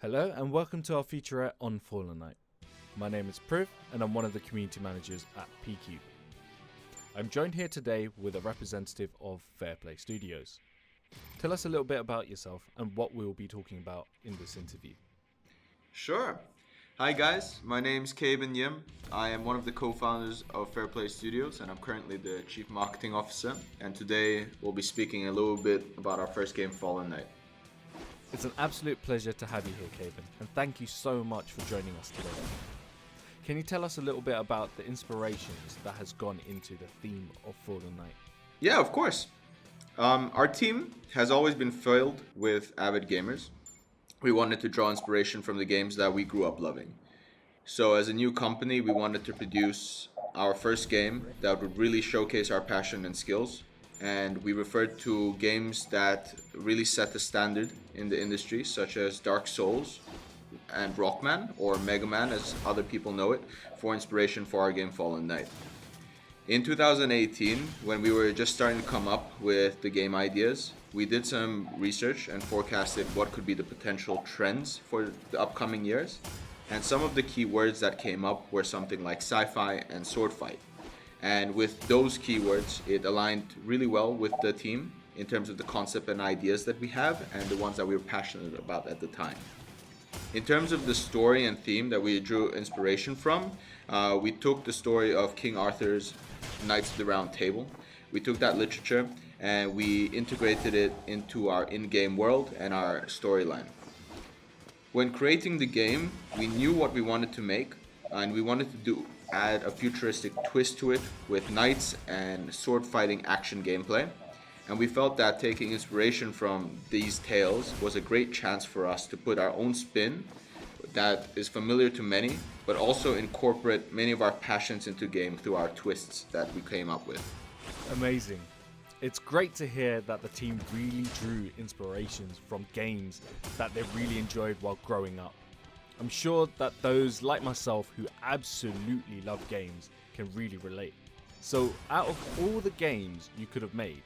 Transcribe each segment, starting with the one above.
Hello and welcome to our featurette on Fallen Knight. My name is Priv and I'm one of the community managers at PQ. I'm joined here today with a representative of FairPlay Studios. Tell us a little bit about yourself and what we'll be talking about in this interview. Sure. Hi guys, my name's Kaben Yim. I am one of the co-founders of FairPlay Studios and I'm currently the Chief Marketing Officer. And today we'll be speaking a little bit about our first game, Fallen Knight. It's an absolute pleasure to have you here, Kaben, and thank you so much for joining us today. Can you tell us a little bit about the inspirations that has gone into the theme of Fallen Knight? Yeah, of course. Our team has always been filled with avid gamers. We wanted to draw inspiration from the games that we grew up loving. So as a new company, we wanted to produce our first game that would really showcase our passion and skills. And we referred to games that really set the standard in the industry, such as Dark Souls and Rockman, or Mega Man as other people know it, for inspiration for our game Fallen Knight. In 2018, when we were just starting to come up with the game ideas, we did some research and forecasted what could be the potential trends for the upcoming years. And some of the key words that came up were something like sci-fi and sword fight. And with those keywords, it aligned really well with the team in terms of the concept and ideas that we have and the ones that we were passionate about at the time. In terms of the story and theme that we drew inspiration from, we took the story of King Arthur's Knights of the Round Table. We took that literature and we integrated it into our in-game world and our storyline. When creating the game, we knew what we wanted to make and we wanted to add a futuristic twist to it with knights and sword fighting action gameplay. And we felt that taking inspiration from these tales was a great chance for us to put our own spin that is familiar to many, but also incorporate many of our passions into game through our twists that we came up with. Amazing. It's great to hear that the team really drew inspirations from games that they really enjoyed while growing up. I'm sure that those like myself who absolutely love games can really relate. So out of all the games you could have made,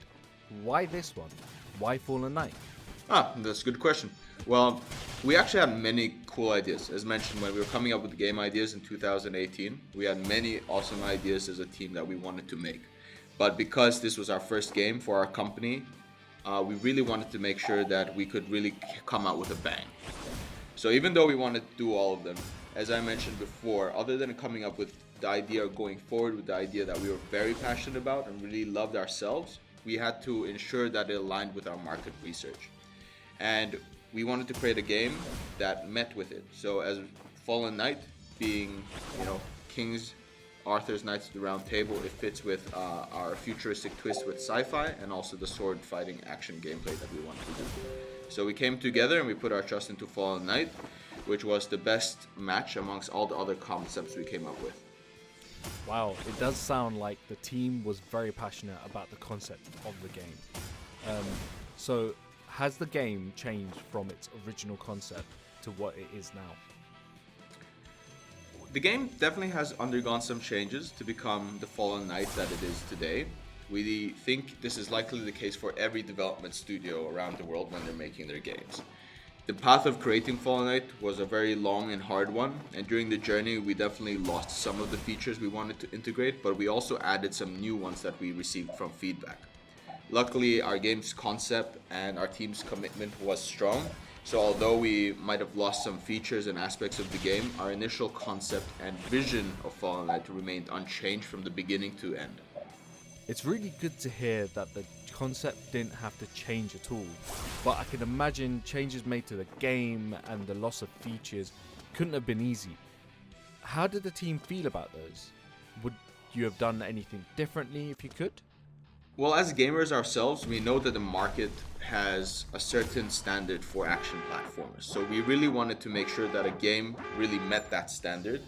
why this one? Why Fallen Knight? That's a good question. Well, we actually had many cool ideas. As mentioned, when we were coming up with the game ideas in 2018, we had many awesome ideas as a team that we wanted to make. But because this was our first game for our company, we really wanted to make sure that we could really come out with a bang. So even though we wanted to do all of them, as I mentioned before, other than coming up with the idea of going forward with the idea that we were very passionate about and really loved ourselves, we had to ensure that it aligned with our market research. And we wanted to create a game that met with it. So as Fallen Knight being, King Arthur's Knights of the Round Table, it fits with our futuristic twist with sci-fi and also the sword fighting action gameplay that we wanted to do. So we came together and we put our trust into Fallen Knight, which was the best match amongst all the other concepts we came up with. Wow, it does sound like the team was very passionate about the concept of the game. So has the game changed from its original concept to what it is now? The game definitely has undergone some changes to become the Fallen Knight that it is today. We think this is likely the case for every development studio around the world when they're making their games. The path of creating Fallen Knight was a very long and hard one, and during the journey we definitely lost some of the features we wanted to integrate, but we also added some new ones that we received from feedback. Luckily, our game's concept and our team's commitment was strong, so although we might have lost some features and aspects of the game, our initial concept and vision of Fallen Knight remained unchanged from the beginning to end. It's really good to hear that the concept didn't have to change at all, but I can imagine changes made to the game and the loss of features couldn't have been easy. How did the team feel about those? Would you have done anything differently if you could? Well, as gamers ourselves, we know that the market has a certain standard for action platformers, so we really wanted to make sure that a game really met that standard.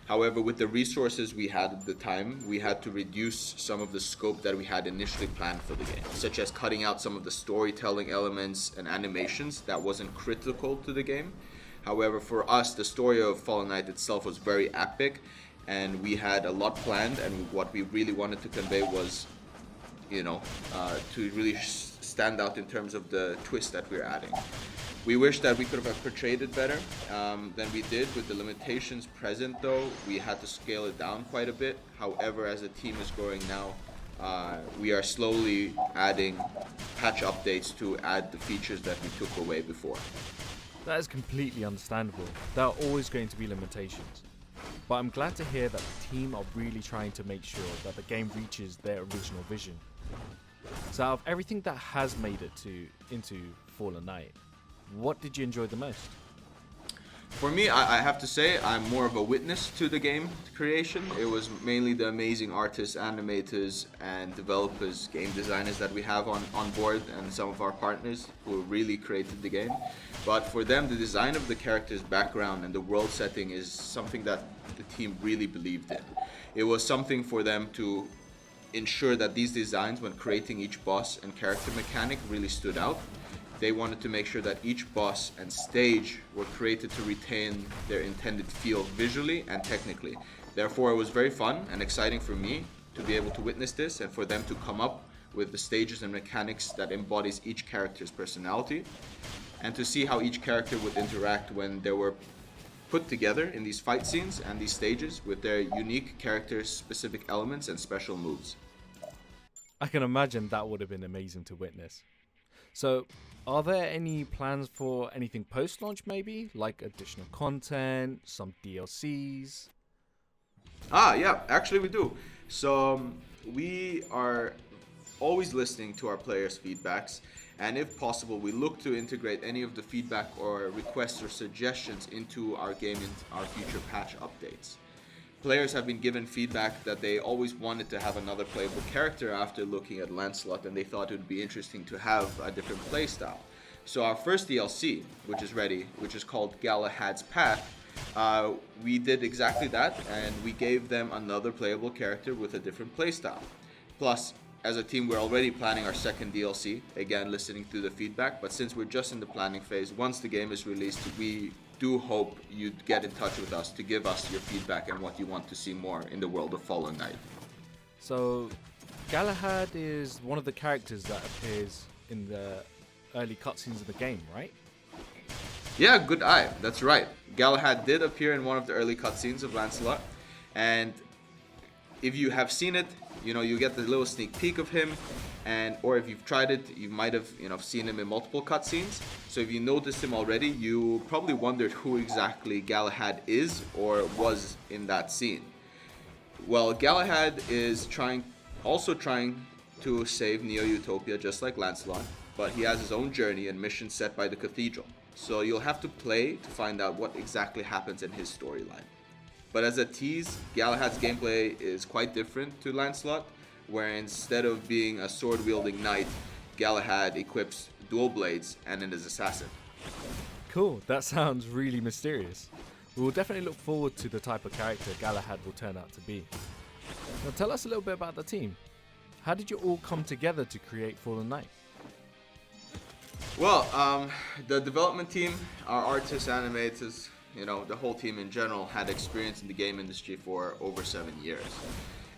However, with the resources we had at the time, we had to reduce some of the scope that we had initially planned for the game, such as cutting out some of the storytelling elements and animations that wasn't critical to the game. However, for us, the story of Fallen Knight itself was very epic, and we had a lot planned, and what we really wanted to convey was, to really stand out in terms of the twist that we're adding. We wish that we could have portrayed it better than we did. With the limitations present, though, we had to scale it down quite a bit. However, as the team is growing now, we are slowly adding patch updates to add the features that we took away before. That is completely understandable. There are always going to be limitations. But I'm glad to hear that the team are really trying to make sure that the game reaches their original vision. So out of everything that has made it into Fallen Knight, what did you enjoy the most? For me, I have to say I'm more of a witness to the game creation. It was mainly the amazing artists, animators, and developers, game designers that we have on board, and some of our partners who really created the game. But for them, the design of the character's background and the world setting is something that the team really believed in. It was something for them to ensure that these designs, when creating each boss and character mechanic, really stood out. They wanted to make sure that each boss and stage were created to retain their intended feel visually and technically. Therefore, it was very fun and exciting for me to be able to witness this and for them to come up with the stages and mechanics that embodies each character's personality, and to see how each character would interact when they were put together in these fight scenes and these stages with their unique characters, specific elements, and special moves. I can imagine that would have been amazing to witness. So, are there any plans for anything post-launch maybe? Like additional content, some DLCs? Yeah, actually we do. So we are always listening to our players' feedbacks, and if possible, we look to integrate any of the feedback or requests or suggestions into our game and our future patch updates. Players have been given feedback that they always wanted to have another playable character after looking at Lancelot, and they thought it would be interesting to have a different playstyle. So our first DLC, which is ready, which is called Galahad's Path, we did exactly that, and we gave them another playable character with a different playstyle. Plus, as a team, we're already planning our second DLC, again listening through the feedback, but since we're just in the planning phase, once the game is released, we do hope you'd get in touch with us to give us your feedback and what you want to see more in the world of Fallen Knight. So, Galahad is one of the characters that appears in the early cutscenes of the game, right? Yeah, good eye. That's right. Galahad did appear in one of the early cutscenes of Lancelot, and if you have seen it, you get the little sneak peek of him, or if you've tried it, you might have seen him in multiple cutscenes. So if you noticed him already, you probably wondered who exactly Galahad is or was in that scene. Well, Galahad is also trying to save Neo-Utopia just like Lancelot, but he has his own journey and mission set by the cathedral. So you'll have to play to find out what exactly happens in his storyline. But as a tease, Galahad's gameplay is quite different to Lancelot, where instead of being a sword-wielding knight, Galahad equips dual blades and is an assassin. Cool, that sounds really mysterious. We will definitely look forward to the type of character Galahad will turn out to be. Now tell us a little bit about the team. How did you all come together to create Fallen Knight? Well, the development team, our artists, animators, the whole team in general had experience in the game industry for over 7 years.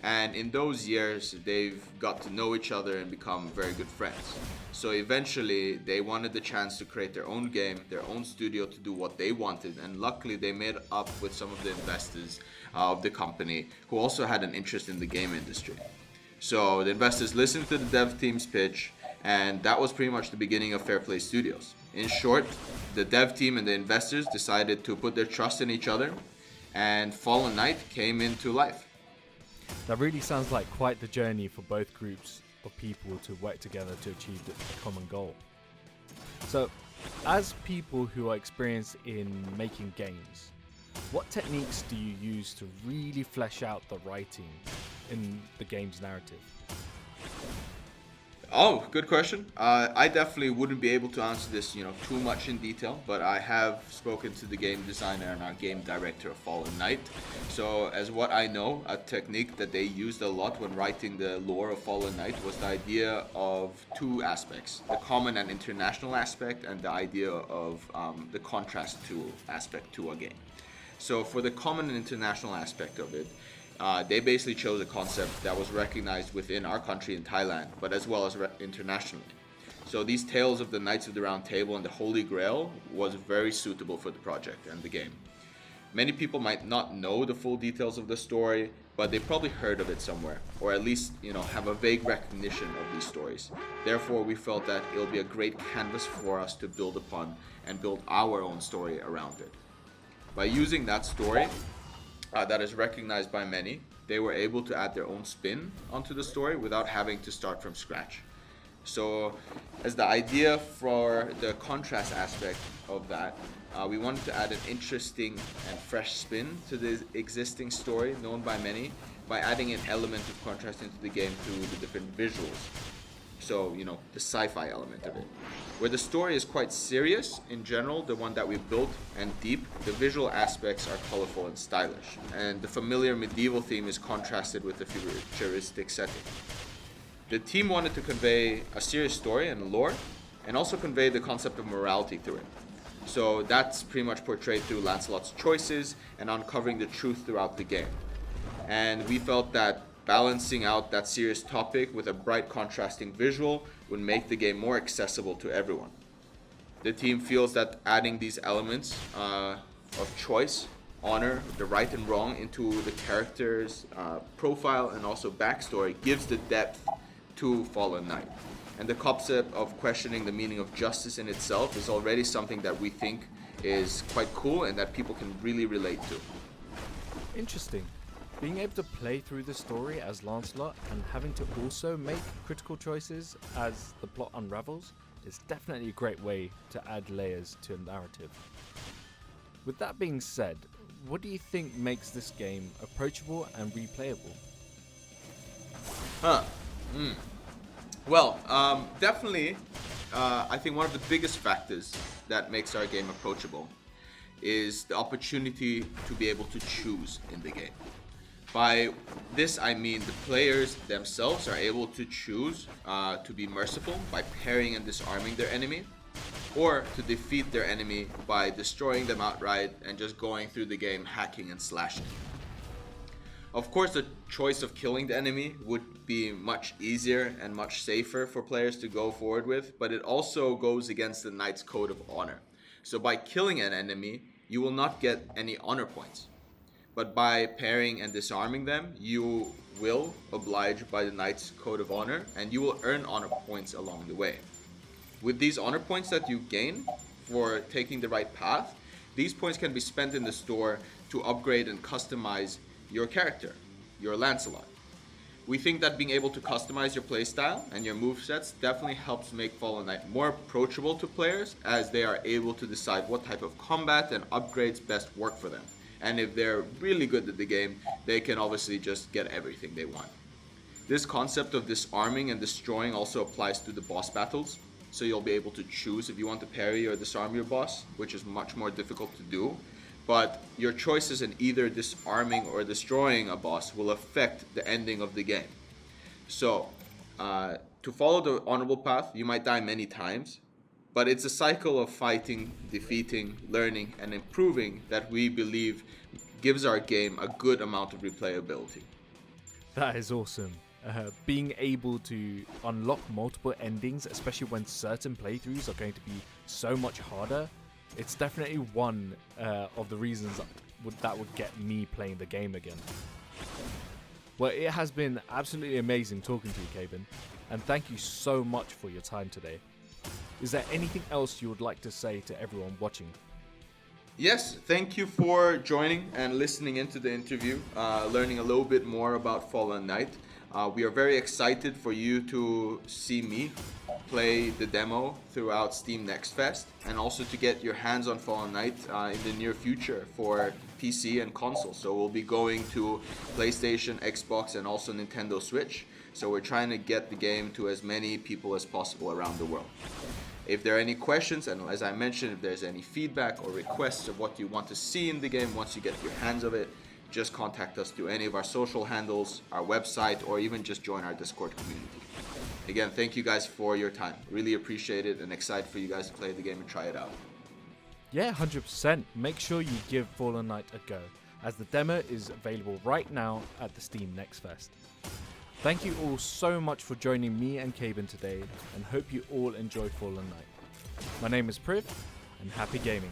And in those years, they've got to know each other and become very good friends. So eventually, they wanted the chance to create their own game, their own studio to do what they wanted. And luckily, they made up with some of the investors of the company who also had an interest in the game industry. So the investors listened to the dev team's pitch, and that was pretty much the beginning of FairPlay Studios. In short, the dev team and the investors decided to put their trust in each other, and Fallen Knight came into life. That really sounds like quite the journey for both groups of people to work together to achieve the common goal. So, as people who are experienced in making games, what techniques do you use to really flesh out the writing in the game's narrative? Oh, good question. I definitely wouldn't be able to answer this, too much in detail, but I have spoken to the game designer and our game director of Fallen Knight. So, as what I know, a technique that they used a lot when writing the lore of Fallen Knight was the idea of two aspects: the common and international aspect, and the idea of the contrast to aspect to a game. So, for the common and international aspect of it, they basically chose a concept that was recognized within our country in Thailand, but as well as internationally. So these tales of the Knights of the Round Table and the Holy Grail was very suitable for the project and the game. Many people might not know the full details of the story, but they probably heard of it somewhere, or at least, have a vague recognition of these stories. Therefore, we felt that it'll be a great canvas for us to build upon and build our own story around it. By using that story that is recognized by many, they were able to add their own spin onto the story without having to start from scratch. So, as the idea for the contrast aspect of that, we wanted to add an interesting and fresh spin to the existing story known by many by adding an element of contrast into the game through the different visuals. So, the sci-fi element of it. Where the story is quite serious in general, the one that we built, and deep, the visual aspects are colorful and stylish. And the familiar medieval theme is contrasted with the futuristic setting. The team wanted to convey a serious story and lore, and also convey the concept of morality through it. So that's pretty much portrayed through Lancelot's choices and uncovering the truth throughout the game. And we felt that balancing out that serious topic with a bright contrasting visual would make the game more accessible to everyone. The team feels that adding these elements of choice, honor, the right and wrong into the character's profile and also backstory gives the depth to Fallen Knight. And the concept of questioning the meaning of justice in itself is already something that we think is quite cool and that people can really relate to. Interesting. Being able to play through the story as Lancelot and having to also make critical choices as the plot unravels is definitely a great way to add layers to a narrative. With that being said, what do you think makes this game approachable and replayable? Well, definitely, I think one of the biggest factors that makes our game approachable is the opportunity to be able to choose in the game. By this, I mean the players themselves are able to choose to be merciful by parrying and disarming their enemy, or to defeat their enemy by destroying them outright and just going through the game hacking and slashing. Of course, the choice of killing the enemy would be much easier and much safer for players to go forward with, but it also goes against the Knight's code of honor. So by killing an enemy, you will not get any honor points. But by parrying and disarming them, you will oblige by the Knight's code of honor, and you will earn honor points along the way. With these honor points that you gain for taking the right path, these points can be spent in the store to upgrade and customize your character, your Lancelot. We think that being able to customize your playstyle and your movesets definitely helps make Fallen Knight more approachable to players, as they are able to decide what type of combat and upgrades best work for them. And if they're really good at the game, they can obviously just get everything they want. This concept of disarming and destroying also applies to the boss battles, so you'll be able to choose if you want to parry or disarm your boss, which is much more difficult to do. But your choices in either disarming or destroying a boss will affect the ending of the game. So, to follow the honorable path, you might die many times, but it's a cycle of fighting, defeating, learning, and improving that we believe gives our game a good amount of replayability. That is awesome. Being able to unlock multiple endings, especially when certain playthroughs are going to be so much harder, it's definitely one of the reasons that would get me playing the game again. Well, it has been absolutely amazing talking to you, Kaben, and thank you so much for your time today. Is there anything else you would like to say to everyone watching? Yes, thank you for joining and listening into the interview, learning a little bit more about Fallen Knight. We are very excited for you to see me play the demo throughout Steam NextFest, and also to get your hands on Fallen Knight in the near future for PC and console. So we'll be going to PlayStation, Xbox, and also Nintendo Switch. So we're trying to get the game to as many people as possible around the world. If there are any questions, and as I mentioned, if there's any feedback or requests of what you want to see in the game once you get your hands of it, just contact us through any of our social handles, our website, or even just join our Discord community. Again, thank you guys for your time. Really appreciate it, and excited for you guys to play the game and try it out. Yeah, 100%. Make sure you give Fallen Knight a go, as the demo is available right now at the Steam NextFest. Thank you all so much for joining me and Caben today, and hope you all enjoy Fallen Knight. My name is Priv, and happy gaming.